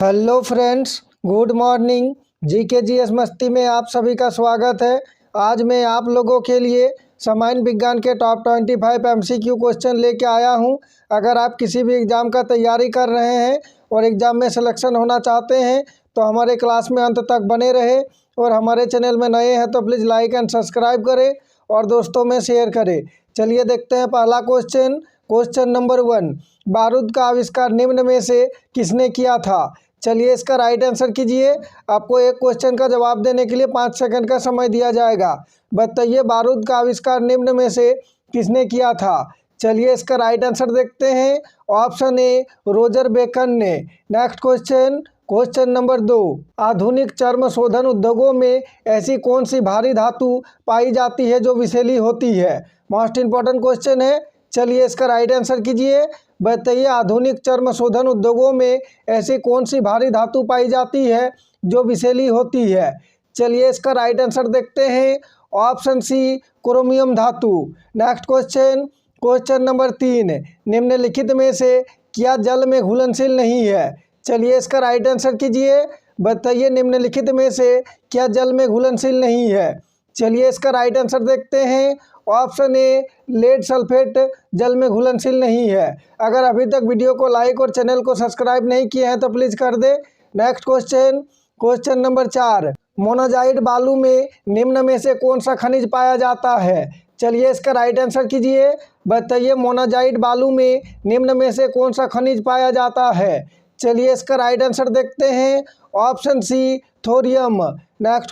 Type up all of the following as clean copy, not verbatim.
Hello friends, good morning. GK मस्ती में आप सभी का स्वागत है। आज मैं आप लोगों के लिए सामान्य विज्ञान के टॉप 25 एमसीक्यू क्वेश्चन लेके आया हूं। अगर आप किसी भी एग्ज़ाम का तैयारी कर रहे हैं और एग्ज़ाम में सिलेक्शन होना चाहते हैं तो हमारे क्लास में अंत तक बने रहे। और हमारे चैनल में नए हैं तो प्लीज़ लाइक एंड सब्सक्राइब करें और दोस्तों में शेयर करें। चलिए देखते हैं पहला क्वेश्चन नंबर 1। बारूद का आविष्कार निम्न में से किसने किया था? चलिए इसका राइट आंसर कीजिए। आपको एक क्वेश्चन का जवाब देने के लिए 5 सेकंड का समय दिया जाएगा। बताइए बारूद का आविष्कार निम्न में से किसने किया था? चलिए इसका राइट आंसर देखते हैं। ऑप्शन ए रोजर बेकन ने। Next question number 2। आधुनिक चर्म शोधन उद्योगों में ऐसी कौन सी भारी धातु पाई जाती है जो विषैली होती है? मोस्ट इंपॉर्टेंट क्वेश्चन है। चलिए इसका राइट आंसर कीजिए। बताइए आधुनिक चर्म शोधन उद्योगों में ऐसी कौन सी भारी धातु पाई जाती है जो विषैली होती है? चलिए इसका राइट आंसर देखते हैं। ऑप्शन सी क्रोमियम धातु। Next question number 3। निम्नलिखित में से क्या जल में घुलनशील नहीं है? चलिए इसका राइट आंसर कीजिए। बताइए निम्नलिखित में से क्या जल में घुलनशील नहीं है? चलिए इसका राइट आंसर देखते हैं। ऑप्शन ए लेड सल्फेट जल में घुलनशील नहीं है। अगर अभी तक वीडियो को लाइक और चैनल को सब्सक्राइब नहीं किए हैं तो प्लीज़ कर दे। Next question number 4। मोनाजाइट बालू में निम्न में से कौन सा खनिज पाया जाता है? चलिए इसका राइट आंसर कीजिए। बताइए मोनाजाइट बालू में निम्न में से कौन सा खनिज पाया जाता है? चलिए इसका राइट आंसर देखते हैं। Option C thorium. Next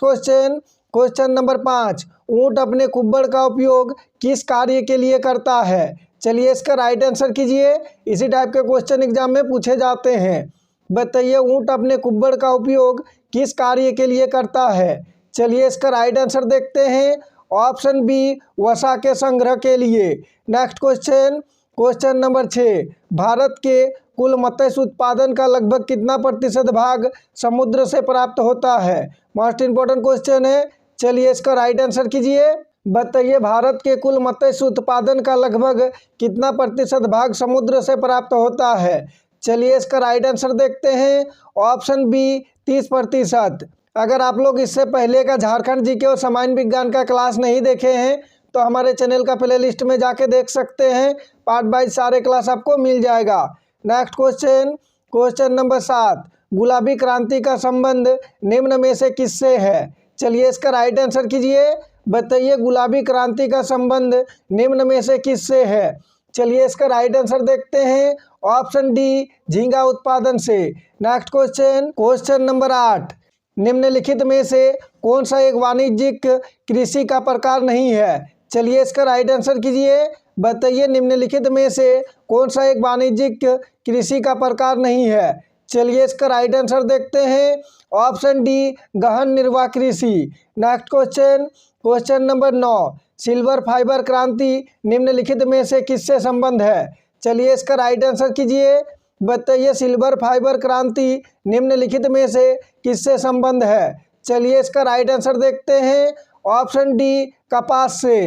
question number 5। ऊंट अपने कुब्बड़ का उपयोग किस कार्य के लिए करता है? चलिए इसका राइट आंसर कीजिए। इसी टाइप के क्वेश्चन एग्जाम में पूछे जाते हैं। बताइए ऊंट अपने कुब्बड़ का उपयोग किस कार्य के लिए करता है? चलिए इसका राइट आंसर देखते हैं। ऑप्शन बी वसा के संग्रह के लिए। Next question number 6। भारत के कुल मत्स्य उत्पादन का लगभग कितना प्रतिशत भाग समुद्र से प्राप्त होता है? मोस्ट इंपॉर्टेंट क्वेश्चन है। चलिए इसका राइट आंसर कीजिए। बताइए भारत के कुल मत्स्य उत्पादन का लगभग कितना प्रतिशत भाग समुद्र से प्राप्त होता है? चलिए इसका राइट आंसर देखते हैं। Option B 30%। अगर आप लोग इससे पहले का झारखंड जीके और सामान्य विज्ञान का क्लास नहीं देखे हैं तो हमारे चैनल का प्लेलिस्ट में जाके देख सकते हैं। पार्ट वाइज सारे क्लास आपको मिल जाएगा। Next question number 7। गुलाबी क्रांति का संबंध निम्न में से किससे है? चलिए इसका राइट आंसर कीजिए। बताइए गुलाबी क्रांति का संबंध निम्न में से किससे है? चलिए इसका राइट आंसर देखते हैं। ऑप्शन डी झींगा उत्पादन से। Next question number 8। निम्नलिखित में से कौन सा एक वाणिज्यिक कृषि का प्रकार नहीं है? चलिए इसका राइट आंसर कीजिए। बताइए निम्नलिखित में से कौन सा एक वाणिज्यिक कृषि का प्रकार नहीं है? चलिए इसका राइट आंसर देखते हैं। ऑप्शन डी गहन निर्वाह कृषि। Next question number 9। Silver fibre क्रांति निम्नलिखित में से किससे संबंध है? चलिए इसका राइट आंसर कीजिए। बताइए सिल्वर फाइबर क्रांति निम्नलिखित में से किससे संबंध है? चलिए इसका राइट आंसर देखते हैं। ऑप्शन डी कपास से।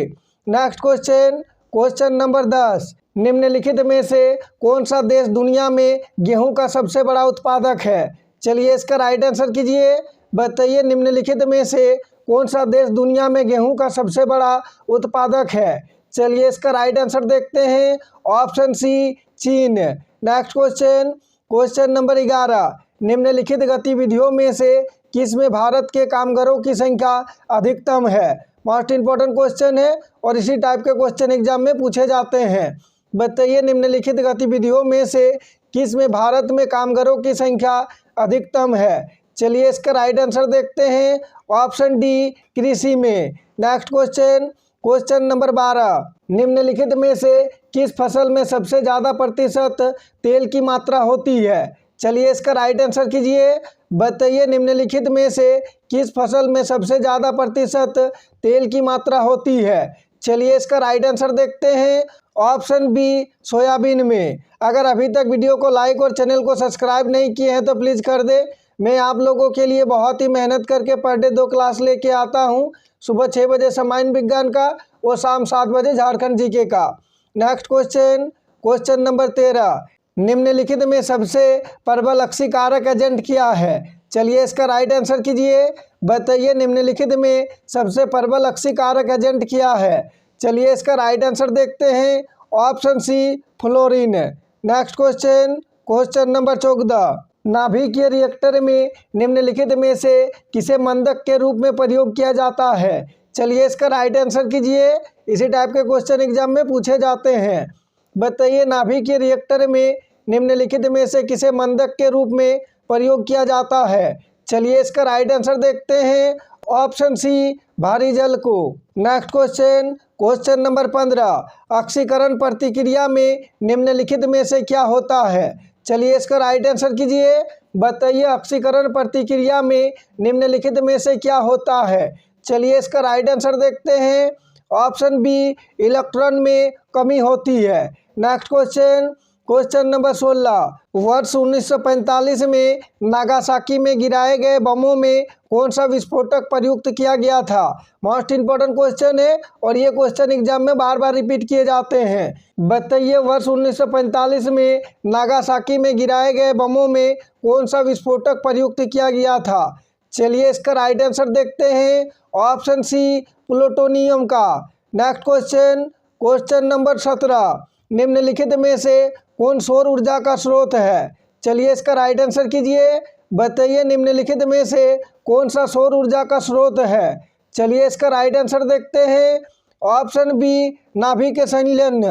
Next question number 10। निम्नलिखित में से कौन सा देश दुनिया में गेहूं का सबसे बड़ा उत्पादक है? चलिए इसका राइट आंसर कीजिए। बताइए निम्नलिखित में से कौन सा देश दुनिया में गेहूं का सबसे बड़ा उत्पादक है? चलिए इसका राइट आंसर देखते हैं। ऑप्शन सी चीन। Next question number 11। निम्नलिखित गतिविधियों में से किस में भारत के कामगारों की संख्या अधिकतम है? मोस्ट इंपॉर्टेंट क्वेश्चन है और इसी टाइप के क्वेश्चन एग्जाम में पूछे जाते हैं। बताइए निम्नलिखित गतिविधियों में से किस में भारत में कामगारों की संख्या अधिकतम है? चलिए इसका राइट आंसर देखते हैं। ऑप्शन डी कृषि में। Next question number 12। निम्नलिखित में से किस फसल में सबसे ज़्यादा प्रतिशत तेल की मात्रा होती है? चलिए इसका राइट आंसर कीजिए। बताइए निम्नलिखित में से किस फसल में सबसे ज़्यादा प्रतिशत तेल की मात्रा होती है? चलिए इसका राइट आंसर देखते हैं। ऑप्शन बी सोयाबीन में। अगर अभी तक वीडियो को लाइक और चैनल को सब्सक्राइब नहीं किए हैं तो प्लीज़ कर दे। मैं आप लोगों के लिए बहुत ही मेहनत करके पर डे 2 क्लास लेके आता हूँ। सुबह 6 बजे सामान्य विज्ञान का और शाम 7 बजे झारखंड जीके का। Next question number 13। निम्नलिखित में सबसे प्रबल अक्सीकारक एजेंट क्या है? चलिए इसका राइट आंसर कीजिए। बताइए निम्नलिखित में सबसे प्रबल अक्सीकारक एजेंट क्या है? चलिए इसका राइट आंसर देखते हैं। Option C fluorine. Next question, question number 14। नाभिकीय रिएक्टर में निम्नलिखित में से किसे मंदक के रूप में प्रयोग किया जाता है? चलिए इसका राइट आंसर कीजिए। इसी टाइप के क्वेश्चन एग्जाम में पूछे जाते हैं। बताइए नाभिकीय रिएक्टर में निम्नलिखित में से किसे मंदक के रूप में प्रयोग किया जाता है? चलिए इसका राइट आंसर देखते हैं। ऑप्शन सी भारी जल को। Next question, question number 15। ऑक्सीकरण प्रतिक्रिया में निम्नलिखित में से क्या होता है? चलिए इसका राइट आंसर कीजिए। बताइए ऑक्सीकरण प्रतिक्रिया में निम्नलिखित में से क्या होता है? चलिए इसका राइट आंसर देखते हैं। ऑप्शन बी इलेक्ट्रॉन में कमी होती है। Next question, question number 16। वर्ष 1945 में नागासाकी में गिराए गए बमों में कौन सा विस्फोटक प्रयुक्त किया गया था? मोस्ट इंपॉर्टेंट क्वेश्चन है और ये क्वेश्चन एग्जाम में बार बार रिपीट किए जाते हैं। बताइए वर्ष 1945 में नागासाकी में गिराए गए बमों में कौन सा विस्फोटक प्रयुक्त किया गया था? चलिए इसका राइट आंसर देखते हैं। ऑप्शन सी प्लूटोनियम का। Next question, question number 17। निम्नलिखित में से कौन सौर ऊर्जा का स्रोत है? चलिए इसका राइट आंसर कीजिए। बताइए निम्नलिखित में से कौन सा सौर ऊर्जा का स्रोत है? चलिए इसका राइट आंसर देखते हैं। ऑप्शन बी नाभिक संलयन।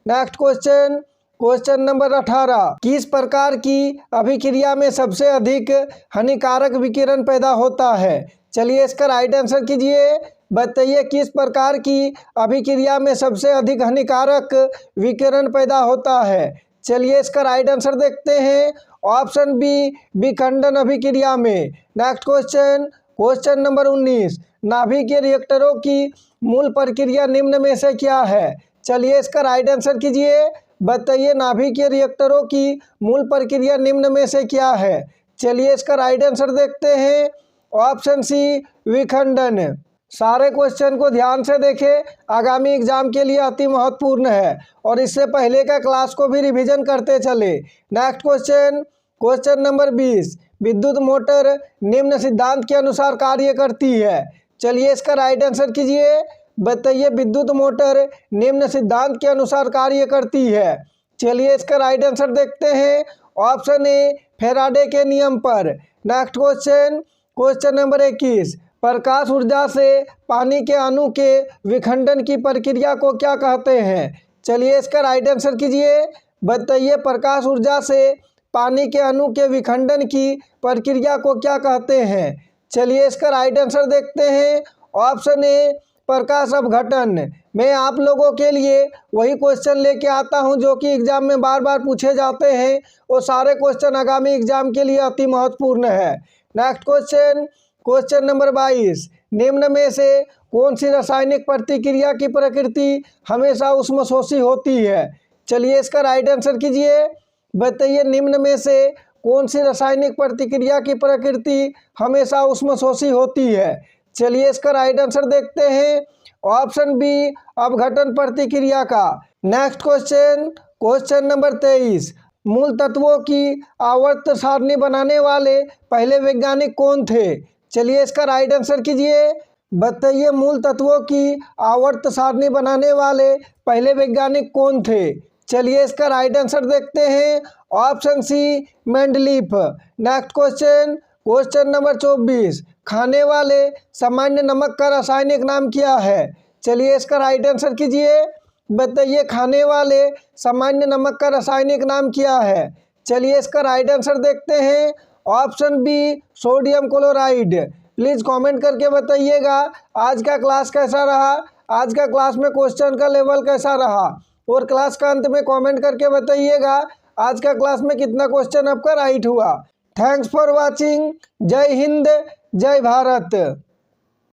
Next question, question number 18। किस प्रकार की अभिक्रिया में सबसे अधिक हानिकारक विकिरण पैदा होता है? चलिए इसका राइट आंसर कीजिए। बताइए किस प्रकार की अभिक्रिया में सबसे अधिक हानिकारक विकिरण पैदा होता है? चलिए इसका राइट आंसर देखते हैं। ऑप्शन बी विखंडन अभिक्रिया में। Next question, question number 19। नाभिकीय रिएक्टरों की मूल प्रक्रिया निम्न में से क्या है? चलिए इसका राइट आंसर कीजिए। बताइए नाभिकीय रिएक्टरों की मूल प्रक्रिया निम्न में से क्या है? चलिए इसका राइट आंसर देखते हैं। ऑप्शन सी विखंडन। सारे क्वेश्चन को ध्यान से देखें, आगामी एग्जाम के लिए अति महत्वपूर्ण है और इससे पहले का क्लास को भी रिवीजन करते चले। Next question, question number 20। विद्युत मोटर निम्न सिद्धांत के अनुसार कार्य करती है। चलिए इसका राइट आंसर कीजिए। बताइए विद्युत मोटर निम्न सिद्धांत के अनुसार कार्य करती है। चलिए इसका राइट आंसर देखते हैं। ऑप्शन ए फैराडे के नियम पर। Next question, question number 21। प्रकाश ऊर्जा से पानी के अणु के विखंडन की प्रक्रिया को क्या कहते हैं? चलिए इसका राइट आंसर कीजिए। बताइए प्रकाश ऊर्जा से पानी के अणु के विखंडन की प्रक्रिया को क्या कहते हैं? चलिए इसका राइट आंसर देखते हैं। ऑप्शन ए प्रकाश अपघटन। मैं आप लोगों के लिए वही क्वेश्चन लेके आता हूं जो कि एग्जाम में बार बार पूछे जाते हैं। वो सारे क्वेश्चन आगामी एग्जाम के लिए अति महत्वपूर्ण है। Next question, question number 22। निम्न में से कौन सी रासायनिक प्रतिक्रिया की प्रकृति हमेशा ऊष्मशोषी होती है? चलिए इसका राइट आंसर कीजिए। बताइए निम्न में से कौन सी रासायनिक प्रतिक्रिया की प्रकृति हमेशा ऊष्मशोषी होती है? चलिए इसका राइट आंसर देखते हैं। ऑप्शन बी अपघटन प्रतिक्रिया का। Next question, question number 23। मूल तत्वों की आवर्त सारणी बनाने वाले पहले वैज्ञानिक कौन थे? चलिए इसका राइट आंसर कीजिए। बताइए मूल तत्वों की आवर्त सारणी बनाने वाले पहले वैज्ञानिक कौन थे? चलिए इसका राइट आंसर देखते हैं। Option C Mendeleev. Next question, question number 24। खाने वाले सामान्य नमक का रासायनिक नाम क्या है? चलिए इसका राइट आंसर कीजिए। बताइए खाने वाले सामान्य नमक का रासायनिक नाम क्या है? चलिए इसका राइट आंसर देखते हैं। Option B sodium chloride. Please comment करके बताइएगा आज का क्लास कैसा रहा, आज का क्लास में क्वेश्चन का लेवल कैसा रहा, और क्लास का अंत में कमेंट करके बताइएगा आज का क्लास में कितना क्वेश्चन आपका राइट हुआ। Thanks for watching. जय हिंद, जय भारत।